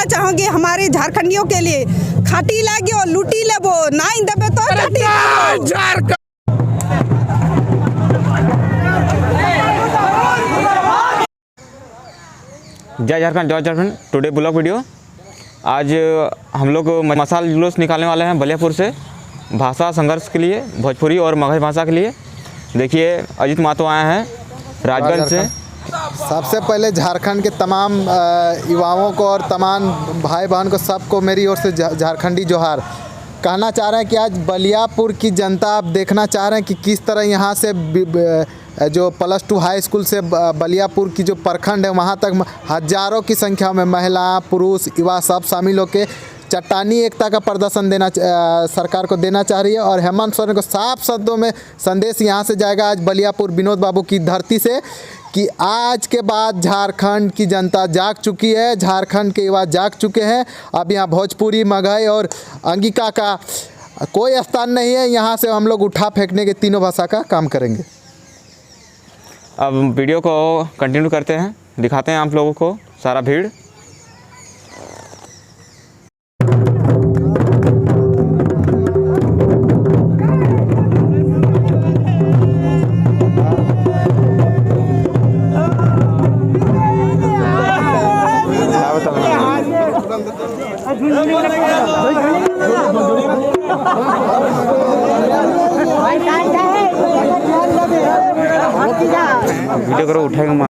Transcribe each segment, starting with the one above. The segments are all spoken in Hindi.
कहना चाहूँगी हमारे झारखंडियों के लिए, खाटी लागे और लूटी लेबो नाई दबे तो झारखंड। जय झारखंड, जय झारखंड। Today blog video. आज हम लोग मसाल जुलूस निकालने वाले हैं बलियापुर से, भाषा संघर्ष के लिए, भोजपुरी और मगही भाषा के लिए। देखिए अजीत मातो आए हैं राजगंज से। सबसे पहले झारखंड के तमाम युवाओं को और तमाम भाई बहन को, सबको मेरी ओर से झारखंडी जोहार। कहना चाह रहे हैं कि आज बलियापुर की जनता आप देखना चाह रहे हैं कि किस तरह यहाँ से जो +2 हाई स्कूल से बलियापुर की जो प्रखंड है वहाँ तक हज़ारों की संख्या में महिला, पुरुष, युवा सब शामिल होकर चट्टानी एकता का प्रदर्शन देना सरकार को देना चाह रही है। और हेमंत सोरेन को साफ शब्दों में संदेश यहाँ से जाएगा आज बलियापुर विनोद बाबू की धरती से कि आज के बाद झारखंड की जनता जाग चुकी है, झारखंड के युवा जाग चुके हैं। अब यहाँ भोजपुरी, मगही और अंगिका का कोई स्थान नहीं है। यहाँ से हम लोग उठा फेंकने के तीनों भाषा का काम करेंगे। अब वीडियो को कंटिन्यू करते हैं, दिखाते हैं आप लोगों को सारा भीड़। वीडियो करो, उठाएगा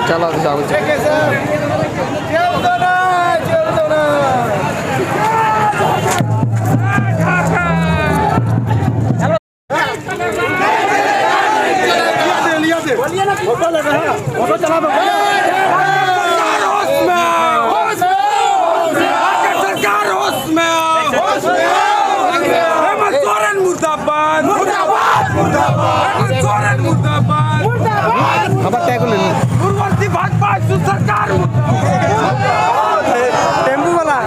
चलो जाओ खबर तय को ले लो टेम्पू वाला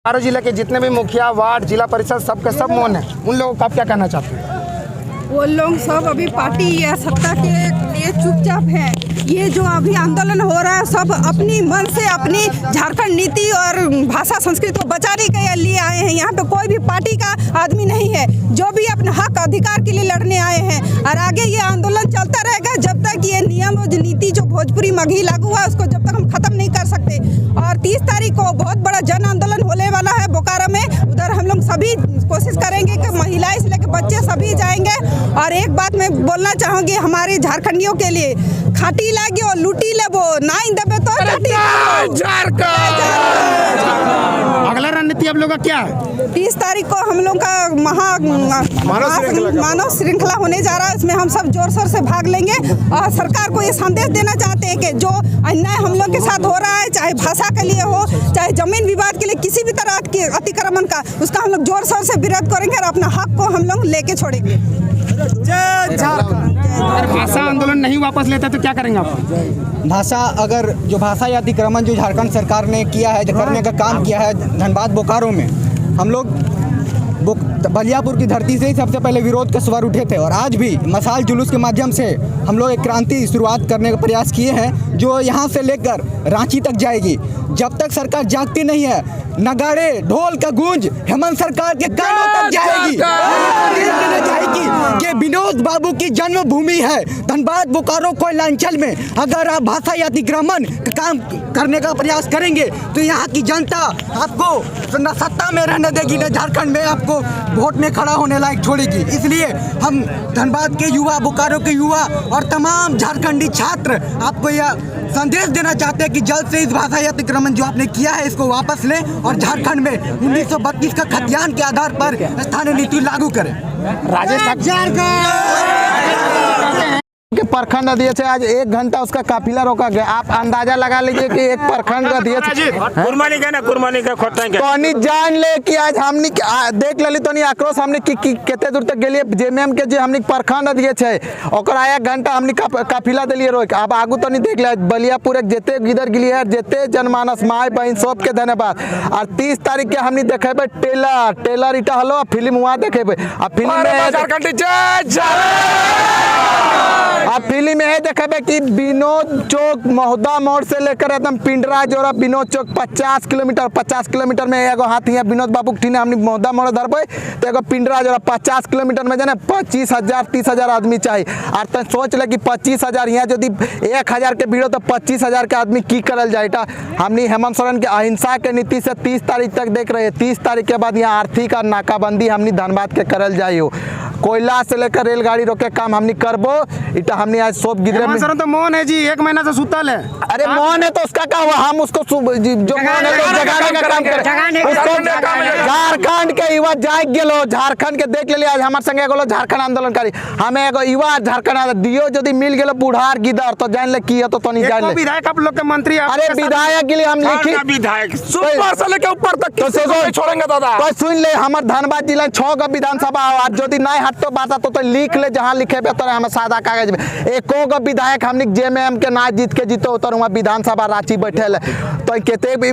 चारों जिले के जितने भी मुखिया वार्ड जिला परिषद सबके सब मौन है, उन लोगों को आप क्या कहना चाहते हैं? वो लोग सब अभी पार्टी या सत्ता के लिए चुपचाप हैं। ये जो अभी आंदोलन हो रहा है सब अपनी मन से अपनी झारखंड नीति और भाषा संस्कृति को बचाने के लिए आए हैं। यहाँ पे कोई भी पार्टी का आदमी नहीं है, जो भी अपने हक अधिकार के लिए लड़ने आए हैं। और आगे ये आंदोलन चलता रहेगा जब तक ये नियम और नीति जो भोजपुरी मगही लागू हुआ उसको जब तक हम खत्म नहीं कर सकते। और 30 तारीख को बहुत बड़ा जन आंदोलन होने वाला है बोकारो में, उधर हम लोग सभी कोशिश करेंगे कि महिलाएं से लेकर बच्चे सभी जाएंगे। और एक बात मैं बोलना चाहूँगी हमारे झारखंडियों के लिए, खाटी लागे और लूटी लेबो नहीं देबे तो अगला रणनीति आप लोग का क्या है? 30 तारीख को हम लोग का मानव श्रृंखला होने जा रहा है। इसमें हम सब जोर शोर से भाग लेंगे और सरकार को ये संदेश देना चाहते हैं कि जो अन्याय हम लोग के साथ हो रहा है, चाहे भाषा के लिए हो, चाहे जमीन विवाद के लिए, किसी भी तरह के अतिक्रमण का, उसका हम लोग जोर शोर से विरोध करेंगे और अपना हक को हम लोग लेके छोड़ेंगे। अगर भाषा आंदोलन नहीं वापस लेते तो क्या करेंगे आप? भाषा अगर जो भाषा या अतिक्रमण जो झारखंड सरकार ने किया है, जो करने का काम किया है धनबाद बोकारो में, हम लोग बलियापुर की धरती से ही सबसे पहले विरोध का स्वर उठे थे और आज भी मशाल जुलूस के माध्यम से हम लोग एक क्रांति शुरुआत करने का प्रयास किए हैं जो यहाँ से लेकर रांची तक जाएगी। जब तक सरकार जागती नहीं है, नगाड़े ढोल का गूंज हेमंत सरकार के कानों तक जाएगी कि विनोद बाबू की जन्मभूमि है धनबाद बोकारो कोयलांचल में। अगर आप भाषा या अतिक्रमण का काम करने का प्रयास करेंगे तो यहाँ की जनता आपको न सत्ता में रहने देगी, न झारखंड में आपको वोट में खड़ा होने लायक छोड़ेगी। इसलिए हम धनबाद के युवा, बोकारो के युवा और तमाम झारखंडी छात्र आपको यह संदेश देना चाहते हैं कि जल्द से इस भाषा या अतिक्रमण जो आपने किया है इसको वापस लें और झारखंड में 1932 का खतियान के आधार पर स्थानीय नीति लागू करें। राजेश के प्रखंड अध्यक्ष आज 1 घंटा उसका काफिला रोका गया। आप अंदाजा लगा लीजिए कि एक प्रखंड का अध्यक्ष तो जान ले कि आज हमने देख ली तो आक्रोश हमने कितने दूर तक गए जेएमएम के जो हमने प्रखंड अध्यक्ष है और 1 घंटा हमने काफिला दिलिए रोक। अब आगू तो नहीं देख लिया बलियापुर जिते गिदर गिली है जिते जनमानस माए बहन सबके धन्यवाद। और 30 तारीख के हमने देखेबे टेलर इटा हलो फिल्म वहाँ देखेबे। अब फिल्म में देखेबे कि विनोद चौक महोदा मोड़ से लेकर एकदम पिंडरा जोरा विनोद चौक 50 किलोमीटर में एगो हाथी है विनोद बाबू ठीने हमने महोदा मोड़ धरबे तो एगो पिंडरा जोरा 50 किलोमीटर में जाने 25,000-30,000 आदमी चाहिए। और तो सोच ले कि 25,000 यहाँ यदि 1,000 के भीड़ तो 25,000 के आदमी की करल जाएगा। हमने हेमंत सोरेन के अहिंसा के नीति से 30 तारीख तक देख रहे हैं। 30 तारीख के बाद यहाँ आर्थिक और नाकाबंदी हमने धनबाद के करल जाइयो। कोयला से लेकर रेलगाड़ी रोके काम हमने करबो। इटा हमने आज सोप गिदरे में तो मौन है जी, 1 महीना से सुतल है। अरे मौन है तो उसका क्या हुआ, हम उसको जो मौन है तो जगाने का काम करें। उसको झारखंड के युवा जाग गेलो, झारखंड के देख ले आज हमारे संगे गेलो झारखंड आंदोलनकारी हमें एगो युवा झारखंड दियो यदि मिल गेलो बुढ़ार गिदर तो जान ले की तो नहीं जान ले विधायक आप लोग के मंत्री। अरे विधायक के लिए हम लिखी विधायक सुपर से लेके ऊपर तक तो छोड़ेंगे दादा। तो सुन ले हमारे धनबाद जिला 6 गो विधानसभा और यदि नहीं हट तो बात तो लिख ले जहाँ लिखे बेहतर है हमें सादा कागज में। एको गो विधायक हमने जेएमएम के ना जीत के जीतो उतर वहाँ विधानसभा रांची बैठे तो केते भी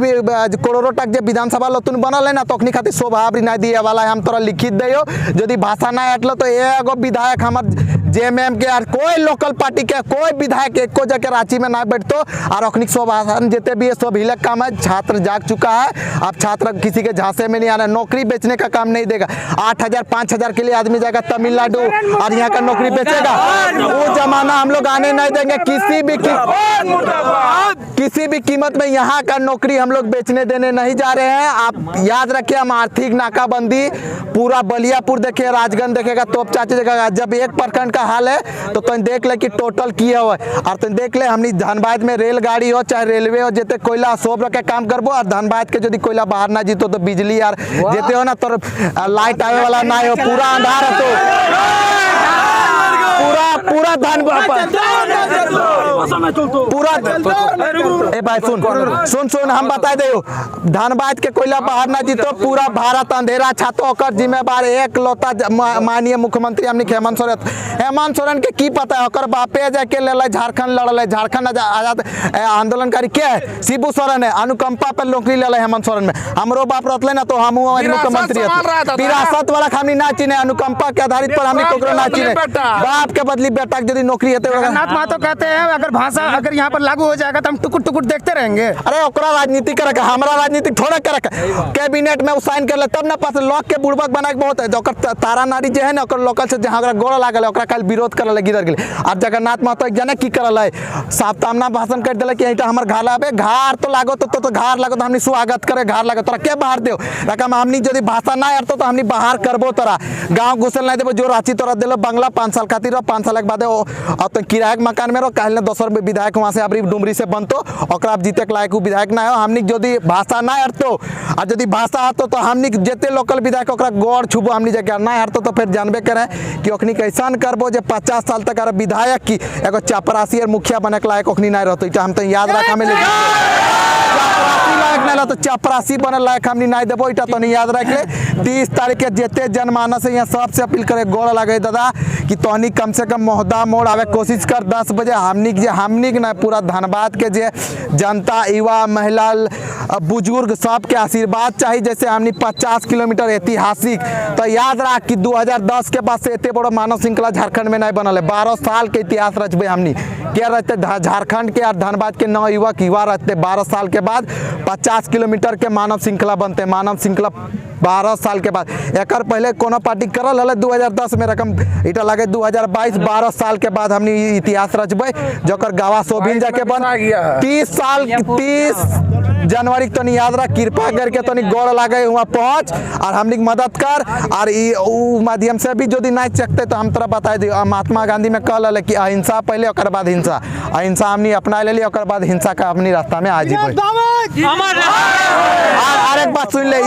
करोड़ों तक जो विधानसभा लतुन बनल है ना तो खातिर शोभा नहीं दिए वाला हम तोरा लिखित दियो यदि भाषा ना हटलो तो एगो विधायक हमारे जेएमएम के और कोई लोकल पार्टी के कोई विधायक एको जगह रांची में ना बैठतो और अखनिक शोभाषण जितने भी सब हिलक काम है। छात्र जाग चुका है, अब छात्र किसी के झांसे में नहीं आना, नौकरी बेचने का काम नहीं देगा। 8,000 5,000 के लिए आदमी जाएगा तमिलनाडु और यहाँ का नौकरी बेचेगा। वो जमाना हम लोग आने नहीं देंगे। किसी भी कीमत में यहाँ का नौकरी हम लोग बेचने देने नहीं जा रहे हैं। आप याद रखिए हम आर्थिक नाकाबंदी पूरा बलियापुर देखे, राजगंज देखेगा, तोपचाची देखेगा। जब एक प्रखंड का हाल है तो तुम देख ले कि टोटल किया हुआ है। और तुम देख ले हमने धनबाद में रेलगाड़ी हो चाहे रेलवे हो जिते कोयला सब रखे काम करबो। और धनबाद के यदि कोयला बाहर ना जीतो तो बिजली यार जेते हो ना तो लाइट आवे वाला ना हो, पूरा अंधार है तो पूरा धनबाद पूरा ए भाई सुन हम बता दे धनबाद के कोयला बाहर ना जीतो पूरा भारत अंधेरा छातो ओकर जिम्मेवार एक लौता माननीय मुख्यमंत्री हमने हेमंत सोरेन के की पता है ओकर बापे जाके ले झारखंड लड़ल झारखंड आजाद आंदोलनकारी के है शिबू सोरेन है। अनुकंपा पर नौकरी ले हेमंत सोरेन में हमरो बाप रहते ना तो हम मुख्यमंत्री विरासत वाला हमने ना चिने, अनुकंपा के आधारित पर हमने कोकरो ना चिने। बाप के बदली बेटा यदि नौकरी हेते जगन्नाथ महतो कहते हैं अगर भाषा अगर यहाँ पर लागू हो जाएगा तो हम टुकुर टुकुर देखते रहेंगे। अरे ओकरा राजनीति करे हमारा राजनीति थोड़ा करे कैबिनेट में साइन कर ले तब ना पास लॉक के बुड़बक बना के बहुत है। ओकर तारा नारी जो है ना ओकर लोकल से जहाँ ओकरा गोड़ लागल ओकरा कल विरोध करल गिदर गेल। और जगन्नाथ महतो एक जने की करल है साप्ताहना भाषण कर दिल कि यहाँ हमार घाल आबे घार तो लागो तो घार लागो तो हमने स्वागत करे घार लागो तोरा के बाहर दो रकम हमने यदि भाषा ना हटतो तो हमने बाहर करबो तोरा गाँव घुसल नहीं देबो जो रांची तोरा दिलो बंगला 5 साल खातिर 5 साल के बाद तो किराया के मकान में रहो कहले दोसर विधायक वहाँ से अबरी डुमरी से बनतो ओकरा जीते के लायक विधायक ना हो। हमने यदि भाषा ना हटतो और यदि भाषा हटतो तो हमने जिते लोकल विधायक ओकरा गौर छुबो हमने जगह ना हटतो तो फिर जानबे करे कि ओखनी कैसन करबो जे 50 साल तक विधायक की एगो चपरासी और मुखिया बने के लायक ओखनी ना रहतो। हम तो याद रखा में लायक नहीं तो चपरासी बने लायक हमनी नहीं देबो। इटा तो नहीं याद रख ले। 30 तारीख के जेते जनमानस यहाँ सबसे अपील करे गोड़ लगे दादा कि तोहनी कम से कम मोहदा मोड़ आवे कोशिश कर 10 बजे। हमनी के ना पूरा धनबाद के जे जनता युवा महिला बुजुर्ग सबके आशीर्वाद चाहिए। जैसे हमनी 50 किलोमीटर ऐतिहासिक तो याद रख कि 2010 के बाद से इतने बड़ो मानव श्रृंखला झारखंड में नहीं बनल है। 12 साल के इतिहास रचबे हमनी क्या रहते झारखंड के और धनबाद के नवयुवक युवा रहते 12 साल के बाद 50 किलोमीटर के मानव श्रृंखला बनते। मानव श्रृंखला 12 साल के बाद एक पहले कोनो पार्टी करल है 2010 में रकम इटा लगे 2022 12 साल के बाद हमनी इतिहास रचबे जोकर गावा सोभिन जाके बन 30 साल 30 जनवरी तो नहीं याद रख कृपा करके तो नहीं गोड़ लागे वहाँ पहुँच और हमनी मदद कर। और माध्यम से भी यदि नहीं चकते तो हम तरह बता दी महात्मा गांधी में कहल कि अहिंसा पहले और बाद हिंसा। अहिंसा हमनी अपना ले ली और बाद हिंसा का अपनी रास्ता में आज ही और एक बात सुन ले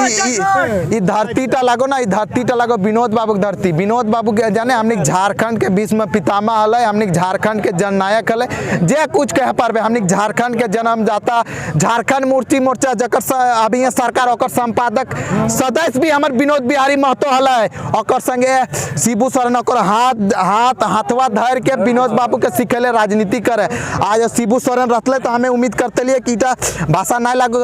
ई धरती टा लागो ना ई धरती टा लागो विनोद बाबू के धरती। विनोद बाबू के जाने हमने झारखंड के बीच में पितामह हल हमने झारखंड के जननायक हल जे कुछ कह पारबे। हमने झारखंड के जन्म जाता झारखंड मूर्ति मोर्चा जकर अभी यहाँ सरकार और संपादक सदस्य भी हमारे विनोद बिहारी महतो हल और संगे शिबू सोरेन और हाथवा धर के विनोद बाबू के सिखेले राजनीति करे। आज शिबू सोरेन रखले तो हमें उम्मीद करते लिए कि भाषा नहीं लागू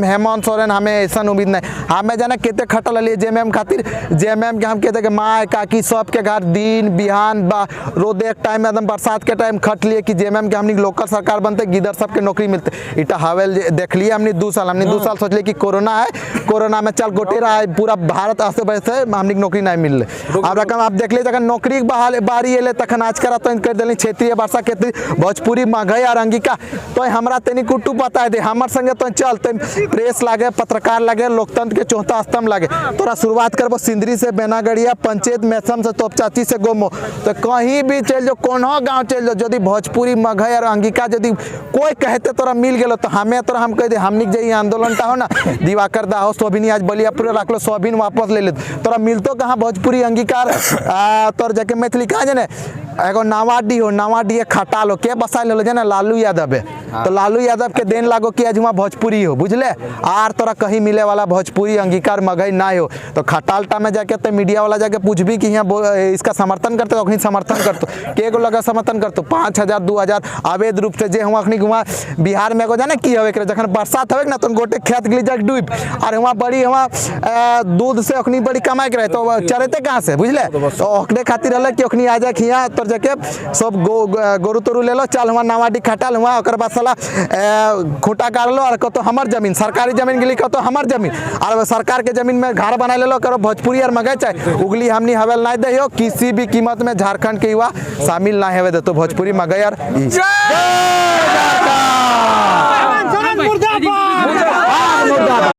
हेमंत सोरेन हमें ऐसा उम्मीद नहीं। हमें जाने केते खटल लिए जेएमएम खातिर जेएमएम के हम कहते कि माँ काकी सबके घर दिन बिहान रोद एक टाइम में एकदम बरसात के टाइम खट लिए कि जेएमएम के हमनी लोकल सरकार बनते गिदर सबके नौकरी मिलते। इटा हवेल देख लिए हमने 2 साल हमने 2 साल सोच लिए कि कोरोना है कोरोना में चल गोटे रहा है पूरा भारत अस्त व्यस्त है हमनी नौकरी नहीं मिल रहे। अब रकम आप देख लीजिए जखन नौकरी बारी अले तखन आज करा तो कर दिली क्षेत्रीय भाषा के भोजपुरी मगही और अंगिका तो हमरा तनी कुट्टू बता दे हमर संगे तो चल प्रेस लागे पत्रकार लागे लोकतंत्र के चौथा स्तंभ लागे। तोरा शुरुआत करबो सिंदरी से बेनागढ़िया पंचायत मैसम से तोपचाची से गोमो तो कहीं भी चल जो कोनो गांव चल जो यदि भोजपुरी मगही और अंगिका यदि कोई कहते तोरा मिल गेलो तो हमें तोरा हम कह दे हमनी जे आंदोलन टा हो ना दिवाकर दाहो सोभिनी आज बलियापुर रख लो सोभिन वापस ले ले तोरा मिलतो कहाँ भोजपुरी अंगीकार तोर जाके मैथिली कहाँ जाने एगो नावाडी हो नावाडी खटाल हो के बसा ले जाने लालू यादव है तो लालू यादव के देन लागो कि आज वहाँ भोजपुरी हो बुझले आर तोरा कहीं मिले वाला भोजपुरी अंगीकार मगही ना हो तो खटालटा में जाके तो मीडिया वाला जाके पूछ भी कि यहाँ इसका समर्थन करते तो समर्थन करतो के गो लगा समर्थन करतो 5000 2000 अवैध रूप से जे हुआ अखनी वहाँ बिहार में एगो जाने की हवे जखन बरसात हवे ना तो गोटे खेत गिली जाके डूब और वहाँ बड़ी वहाँ दूध से अखनी बड़ी कमाई के रहे तो चरेते कहाँ से बुझले तो ओकरे खातिर रहे कि अखनी आ जाए यहाँ तोर जाके सब गोरु तोरु ले लो चल वहाँ नावाडी खटाल हुआ और बाद साला खूटा गाड़ लो और कतो हमार जमीन सरकारी जमीन के लिए कतो हमार जमीन और सरकार के जमीन में घर बना ले लो करो भोजपुरी और मगही चाहे उगली हमनी हवेल नहीं दे हो किसी भी कीमत में झारखंड के युवा शामिल ना होवे दे तो भोजपुरी मगही और मुर्दाबाद